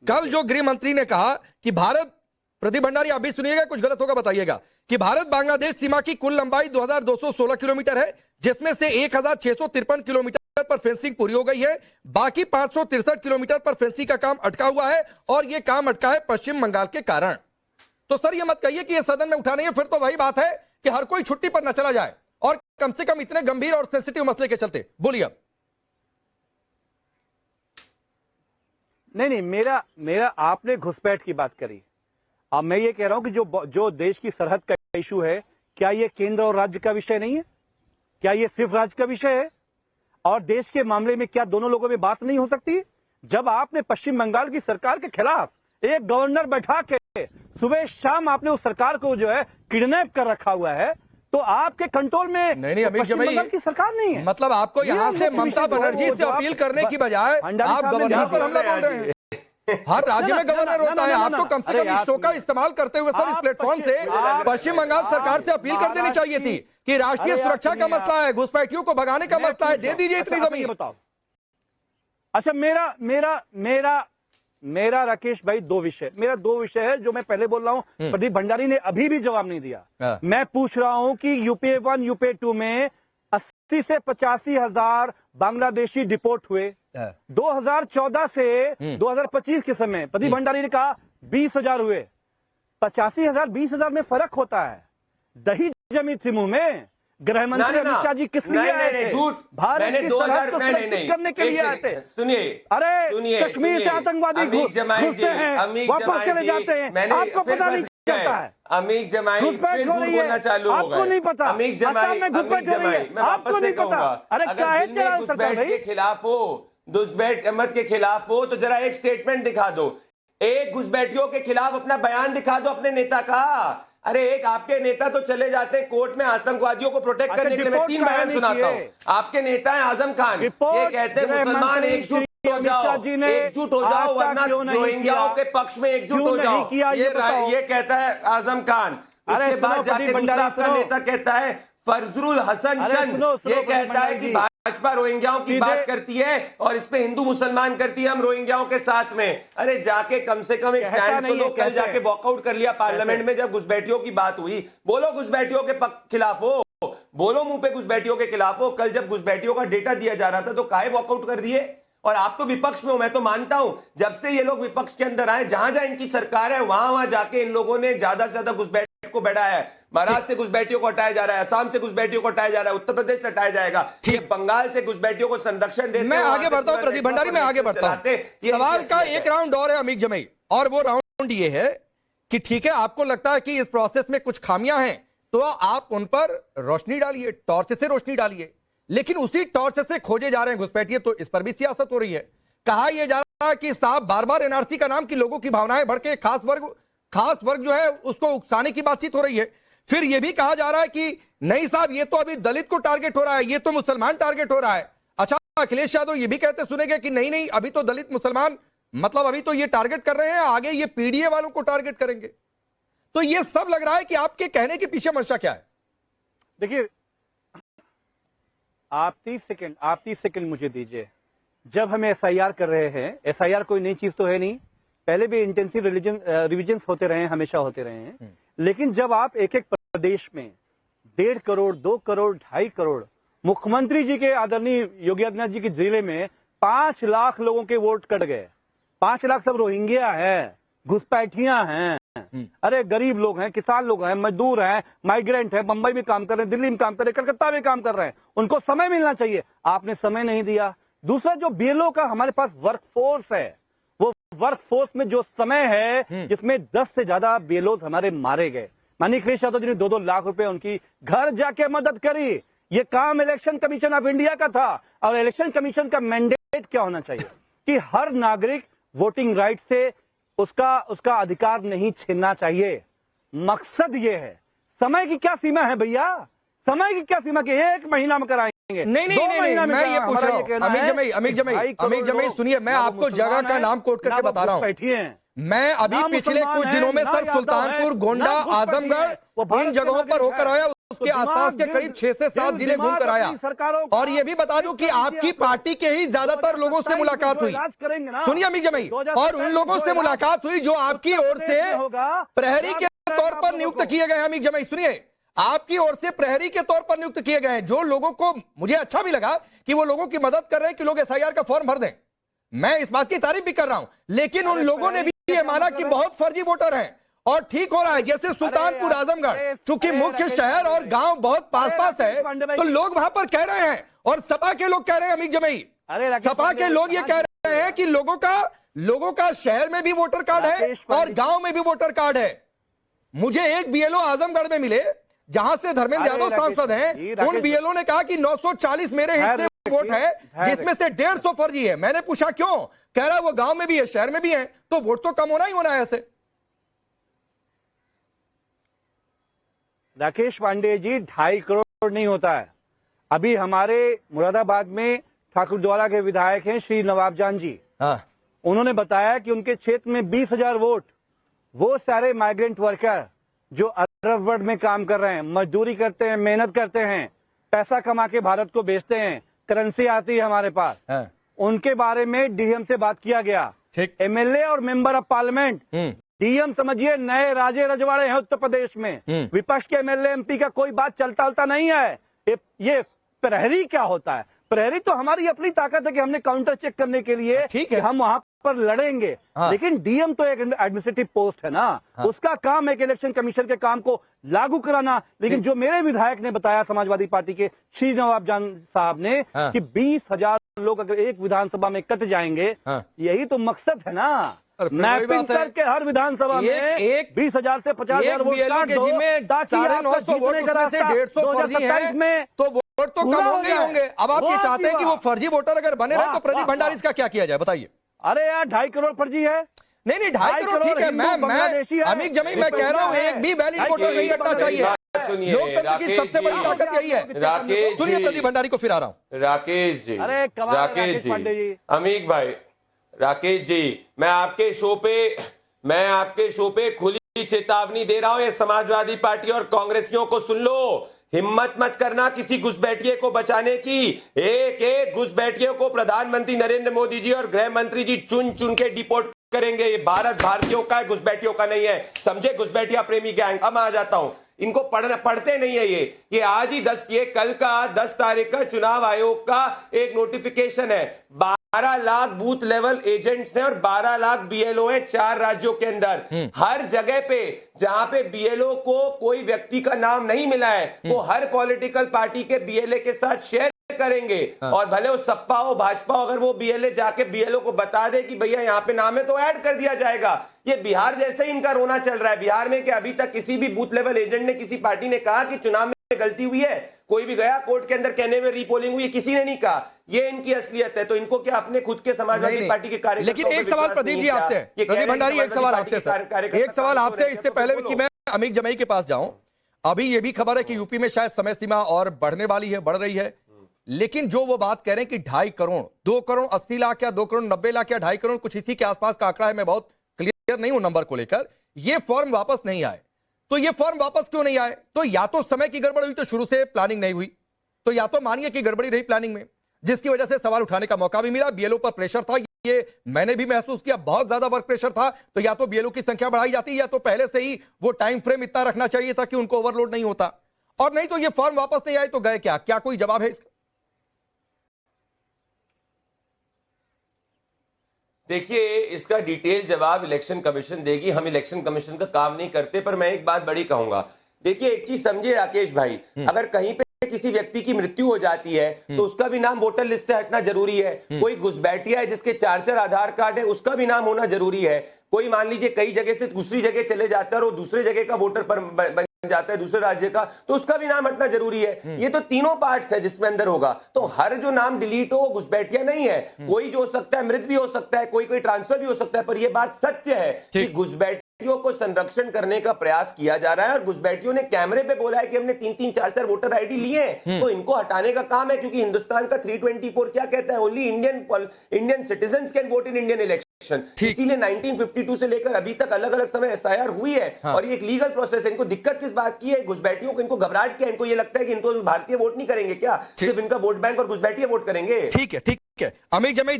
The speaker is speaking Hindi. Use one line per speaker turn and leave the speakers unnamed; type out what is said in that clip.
कल जो गृह मंत्री ने कहा कि भारत, प्रदीप भंडारी आप भी सुनिएगा, कुछ गलत होगा बताइएगा, कि भारत बांग्लादेश सीमा की कुल लंबाई 2216 किलोमीटर है, जिसमें से 1653 किलोमीटर पर फेंसिंग पूरी हो गई है, बाकी 563 किलोमीटर पर फेंसिंग का काम अटका हुआ है, और यह काम अटका है पश्चिम बंगाल के कारण। तो सर ये मत कहिए कि यह सदन में उठा नहीं है, फिर तो वही बात है कि हर कोई छुट्टी पर न चला जाए, और कम से कम इतने गंभीर और सेंसिटिव मसले के चलते। बोलिए अब।
नहीं, मेरा आपने घुसपैठ की बात करी। अब मैं ये कह रहा हूं कि जो देश की सरहद का इशू है, क्या ये केंद्र और राज्य का विषय नहीं है? क्या ये सिर्फ राज्य का विषय है? और देश के मामले में क्या दोनों लोगों में बात नहीं हो सकती? जब आपने पश्चिम बंगाल की सरकार के खिलाफ एक गवर्नर बैठा के सुबह शाम आपने उस सरकार को जो है किडनैप कर रखा हुआ है, तो आपके कंट्रोल में
नहीं अमित
पश्चिम बंगाल की सरकार नहीं है।
मतलब आपको यहां से ममता बनर्जी से अपील करने की बजाय आप गवर्नर पर हमला बोल रहे हैं। हर राज्य में गवर्नर होता है, आपको कम से कम इस शो का इस्तेमाल करते हुए सर इस प्लेटफॉर्म से पश्चिम बंगाल सरकार से अपील कर देनी चाहिए थी कि राष्ट्रीय सुरक्षा का मसला है, घुसपैठियों को भगाने का मसला है, दे दीजिए इतनी जमीन।
बताओ। अच्छा, मेरा राकेश भाई दो विषय है जो मैं पहले बोल रहा हूं। प्रदीप भंडारी ने अभी भी जवाब नहीं दिया। मैं पूछ रहा हूं कि यूपीए 1 यूपीए 2 में 80 से 85 हजार बांग्लादेशी डिपोर्ट हुए। 2014 से 2025 के समय प्रदीप भंडारी ने कहा 20,000 हुए। 85,000 20,000 में फर्क होता है। दही जमी थी मुंह में। गृह मंत्री अमित शाह जी किस लिए आए थे? भारत की सरहद को सुरक्षित करने के लिए आए थे।
सुनिए,
अरे कश्मीर से आतंकवादी घुसते हैं, वापस चले जाते हैं, आपको पता नहीं चलता है।
अमीक जमाई फिर झूठ बोलना चालू हो गए।
आपको नहीं पता।
अमीक जमाई
मैं आपको नहीं पता। अरे
अगर दिल्ली घुसपैठ के खिलाफ हो, घुसपैठ अहमद के खिलाफ हो, तो जरा एक स्टेटमेंट दिखा दो, एक घुसपैठियों के खिलाफ अपना बयान दिखा दो अपने नेता का। अरे एक आपके नेता तो चले जाते हैं कोर्ट में आतंकवादियों को प्रोटेक्ट करने के लिए। मैं 3 बयान सुनाता हूँ। आपके नेता है आजम खान, ये कहते हैं मुसलमान एकजुट हो जाओ, एकजुट हो जाओ, वरना रोहिंग्याओं के पक्ष में एकजुट हो जाओ, ये कहता है आजम खान। उसके बाद जाके दूसरा आपका नेता कहता है फजरुल हसन चंद, ये कहता है कि भाजपा रोहिंग्याओं की बात करती है और इस पे हिंदू मुसलमान करती है, हम रोहिंग्याओं के साथ में। अरे जाके कम से कम एक स्टैंड तो लो। कल जाके वॉकआउट कर लिया पार्लियामेंट में जब घुसपैठियों की बात हुई। बोलो घुसपैठियों के खिलाफ हो, बोलो मुंह पे घुसपैठियों के खिलाफ हो। कल जब घुसपैठियों का डेटा दिया जा रहा था तो काहे वॉकआउट कर दिए? और आप तो विपक्ष में हो, मैं तो मानता हूं जब से ये लोग विपक्ष के अंदर आए, जहां जहां इनकी सरकार है वहां जाके इन लोगों ने ज्यादा से ज्यादा घुसपैठ को बढ़ाया है। महाराष्ट्र से घुसपैठियों को हटाया जा रहा है, असम से घुसपैठियों को हटाया जा रहा है, उत्तर प्रदेश से हटाया जाएगा, बंगाल से घुसपैठियों को संरक्षण देते।
मैं आगे बढ़ता हूं प्रदीप भंडारी, मैं आगे बढ़ता हूं। सवाल का एक राउंड और है अमीक जमई, और वो राउंड ये है कि ठीक है आपको लगता है कि इस प्रोसेस में कुछ खामियां हैं तो आप उन पर रोशनी डालिए, टॉर्च से रोशनी डालिए, लेकिन उसी टॉर्च से खोजे जा रहे हैं घुसपैठिए, तो इस पर भी सियासत हो रही है। कहा यह जा रहा है कि साहब बार बार एनआरसी का नाम की लोगों की भावनाएं बढ़ के खास वर्ग जो है उसको उकसाने की बातचीत हो रही है। फिर यह भी कहा जा रहा है कि नहीं साहब ये तो अभी दलित को टारगेट हो रहा है, ये तो मुसलमान टारगेट हो रहा है। अच्छा, अखिलेश यादव ये भी कहते सुनेंगे कि नहीं अभी तो दलित मुसलमान मतलब अभी तो ये टारगेट कर रहे हैं, आगे ये पीडीए वालों को टारगेट करेंगे। तो ये सब लग रहा है कि आपके कहने के पीछे मंशा क्या है?
देखिए, आप 30 सेकंड मुझे दीजिए। जब हम एसआईआर कर रहे हैं, एसआईआर कोई नई चीज तो है नहीं, पहले भी इंटेंसिव रिविजन होते रहे हैं, हमेशा होते रहे हैं। लेकिन जब आप एक एक प्रदेश में 1.5 करोड़ 2 करोड़ 2.5 करोड़, मुख्यमंत्री जी के आदरणीय योगी आदित्यनाथ जी के जिले में 5 लाख लोगों के वोट कट गए। 5 लाख सब रोहिंग्या है, घुसपैठियां हैं, अरे गरीब लोग हैं, किसान लोग हैं, मजदूर हैं, माइग्रेंट है, मुंबई में काम कर रहे हैं, दिल्ली में काम कर रहे हैं, कलकत्ता में काम कर रहे हैं, उनको समय मिलना चाहिए, आपने समय नहीं दिया। दूसरा, जो बीएलओ का हमारे पास वर्कफोर्स है, वो वर्कफोर्स में जो समय है जिसमें 10 से ज्यादा बीएलओ हमारे मारे गए। माननीय अखिलेश यादव जी ने 2-2 लाख रुपए उनकी घर जाके मदद करी। ये काम इलेक्शन कमीशन ऑफ इंडिया का था, और इलेक्शन कमीशन का मैंडेट क्या होना चाहिए कि हर नागरिक वोटिंग राइट से उसका अधिकार नहीं छीनना चाहिए। मकसद ये है। समय की क्या सीमा है भैया? समय की क्या सीमा कि 1 महीना में कराएंगे?
नहीं, मैं ये पूछ रहा हूं अमीक जमई सुनिए, मैं आपको जगह का नाम कोट करके बता रहा हूं। मैं अभी पिछले कुछ दिनों में सर सुल्तानपुर, गोंडा, आजमगढ़ इन जगहों पर होकर आया। उसके आसपास के करीब 6 से 7 जिले घूम कर आया। और ये भी बता दूं कि आपकी पार्टी के ही ज्यादातर लोगों से मुलाकात हुई। सुनिए अमीर जमई, और उन लोगों से मुलाकात हुई जो आपकी ओर से प्रहरी के तौर पर नियुक्त किए गए। अमीर जमई सुनिए, आपकी ओर से प्रहरी के तौर पर नियुक्त किए गए हैं, जो लोगों को, मुझे अच्छा भी लगा कि वो लोगों की मदद कर रहे हैं कि लोग एसआईआर का फॉर्म भर दें, मैं इस बात की तारीफ भी कर रहा हूं। लेकिन उन लोगों ने भी ये माना कि बहुत फर्जी वोटर हैं और ठीक हो रहा है। जैसे सुल्तानपुर आजमगढ़, चूंकि मुख्य शहर और गांव बहुत पास है, तो लोग वहां पर कह रहे हैं, और सपा के लोग कह रहे हैं, अमीर जमई, सपा के लोग ये कह रहे हैं कि लोगों का शहर में भी वोटर कार्ड है और गांव में भी वोटर कार्ड है। मुझे एक बीएलओ आजमगढ़ में मिले जहां से धर्मेंद्र यादव सांसद हैं, उन बीएलओ ने कहा कि 940 मेरे हिस्से वोट है, जिसमें से 150 फर्जी है। मैंने पूछा क्यों? कह रहा है वो गांव में भी है, शहर में भी है, तो वोट तो कम होना ही होना है ऐसे।
राकेश पांडे जी, 2.5 करोड़ नहीं होता है। अभी हमारे मुरादाबाद में ठाकुरद्वारा के विधायक हैं श्री नवाबजान जी, उन्होंने बताया कि उनके क्षेत्र में 20,000 वोट वो सारे माइग्रेंट वर्कर जो अरब वर्ल्ड में काम कर रहे हैं, मजदूरी करते हैं, मेहनत करते हैं, पैसा कमा के भारत को बेचते हैं, करेंसी आती है हमारे पास, उनके बारे में डीएम से बात किया गया। एमएलए और मेंबर ऑफ पार्लियामेंट, डीएम समझिए नए राजे रजवाड़े हैं उत्तर प्रदेश में। विपक्ष के एमएलए एमपी का कोई बात चलता नहीं है। ये प्रहरी क्या होता है? प्रहरी तो हमारी अपनी ताकत है कि हमने काउंटर चेक करने के लिए कि हम वहां पर लड़ेंगे, लेकिन डीएम तो एक एडमिनिस्ट्रेटिव पोस्ट है ना, उसका काम है इलेक्शन कमीशन के काम को लागू कराना। लेकिन जो मेरे विधायक ने बताया समाजवादी पार्टी के श्री नवाबजान साहब ने कि 20,000 लोग अगर एक विधानसभा में कट जाएंगे, यही तो मकसद है ना। मैपिंग करके हर विधानसभा में 20,000 से 50,000 वोट काट दो, ताकि आपका जीतने का रास्ता 2027 में
तो वोट तो कम होंगे। अब आप ये चाहते हैं कि वो फर्जी वोटर अगर बने रहे, तो प्रदीप भंडारी इसका क्या किया जाए, बताइए।
अरे यार 2.5 करोड़ फर्जी है।
नहीं 2.5 करोड़ ठीक है। मैं अमीर जमई मैं कह रहा हूँ एक भी वैलिड वोटर नहीं हटना चाहिए। लोकतंत्र की सबसे बड़ी ताकत यही है।
राकेश,
सुनिए प्रदीप भंडारी को फिर आ रहा हूँ।
राकेश जी,
अरे
राकेश जी, अमीक भाई, राकेश जी, मैं आपके शो पे खुली चेतावनी दे रहा हूं, ये समाजवादी पार्टी और कांग्रेसियों को सुन लो। हिम्मत मत करना किसी घुसपैठिए को बचाने की। एक घुसपैठिए को प्रधानमंत्री नरेंद्र मोदी जी और गृह मंत्री जी चुन चुन के डिपोर्ट करेंगे। ये भारत भारतीयों का है, घुसपैठियों का नहीं है, समझे? घुसपैठिया प्रेमी गैंग। अब आ जाता हूं, इनको पढ़ते नहीं है ये आज ही कल का 10 तारीख का चुनाव आयोग का एक नोटिफिकेशन है। 12 लाख बूथ लेवल एजेंट्स हैं और 12 लाख बीएलओ हैं 4 राज्यों के अंदर। हर जगह पे जहां पे बीएलओ को कोई व्यक्ति का नाम नहीं मिला है, वो हर पॉलिटिकल पार्टी के बीएलए के साथ शेयर करेंगे। और भले वो सपा हो भाजपा हो, अगर वो बीएलए जाके बीएलओ को बता दे कि भैया यहाँ पे नाम है, तो ऐड कर दिया जाएगा। ये बिहार जैसे ही इनका रोना चल रहा है। बिहार में क्या अभी तक किसी भी बूथ लेवल एजेंट ने, किसी पार्टी ने कहा कि चुनाव में गलती हुई है? कोई भी गया कोर्ट के अंदर कहने में रीपोलिंग हुई, किसी ने नहीं कहा। ये इनकी असलियत है। तो इनको क्या अपने खुद के समाजवादी पार्टी के कार्यकर्ताओं? लेकिन
एक सवाल प्रदीप जी आपसे, प्रदीप भंडारी, एक सवाल आपसे, इससे पहले कि मैं अमीर जमई के पास जाऊं, अभी ये भी खबर है कि यूपी में शायद समय सीमा और बढ़ने वाली है, बढ़ रही है। लेकिन जो वो बात कह रहे हैं कि 2.5 करोड़, 2 करोड़ 80 लाख या 2 करोड़ 90 लाख या 2.5 करोड़, कुछ इसी के आसपास का आंकड़ा है, मैं बहुत क्लियर नहीं हूं नंबर को लेकर, ये फॉर्म वापस नहीं आए। तो ये फॉर्म वापस क्यों नहीं आए? तो या तो समय की गड़बड़ हुई, तो शुरू से प्लानिंग नहीं हुई, तो या तो मानिए कि गड़बड़ी रही प्लानिंग में, जिसकी वजह से सवाल उठाने का मौका भी मिला। बीएलओ पर प्रेशर था, ये मैंने भी महसूस किया, बहुत ज्यादा वर्क प्रेशर था। तो या तो बीएलओ की संख्या बढ़ाई जाती, या तो पहले से ही वो टाइम फ्रेम इतना रखना चाहिए था कि उनको ओवरलोड नहीं होता। और नहीं तो ये फॉर्म वापस नहीं आए तो गए क्या कोई जवाब है इसका?
देखिए, इसका डिटेल जवाब इलेक्शन कमीशन देगी। हम इलेक्शन कमीशन का काम नहीं करते। पर मैं एक बात बड़ी कहूंगा, देखिए एक चीज समझिए राकेश भाई, अगर कहीं पे किसी व्यक्ति की मृत्यु हो जाती है तो उसका भी नाम वोटर लिस्ट से हटना जरूरी है। कोई घुसपैठिया है जिसके 4 आधार कार्ड है, उसका भी नाम होना जरूरी है। कोई मान लीजिए कई जगह से दूसरी जगह चले जाता है और वो दूसरे जगह का वोटर पर बन जाता है, दूसरे राज्य का, तो उसका भी नाम हटना जरूरी है। ये तो तीनों पार्ट्स है जिसमें अंदर होगा। तो हर जो नाम डिलीट हो वो घुसपैठिया नहीं है। कोई जो हो सकता है, मृत भी हो सकता है, कोई ट्रांसफर भी हो सकता है। पर यह बात सत्य है कि घुसपैठियों को संरक्षण करने का प्रयास किया जा रहा है। और घुसपैठियों ने कैमरे पे बोला है कि हमने 3-3, 4-4 वोटर आईडी लिए हैं, तो इनको हटाने का काम है। क्योंकि हिंदुस्तान का 324 क्या कहता है? Only Indian citizen can vote in Indian election.
ठीक।
इसीलिए 1952 से लेकर अभी तक अलग अलग समय एसआईआर हुई है।
हाँ।
और ये एक लीगल प्रोसेस है। इनको दिक्कत किस बात की है? घुसपैठियों को, इनको घबराहट क्या है? इनको ये लगता है कि इनको भारतीय वोट नहीं करेंगे क्या? सिर्फ इनका वोट बैंक और घुसपैठिए वोट करेंगे।
ठीक है, ठीक है। अमीर जमई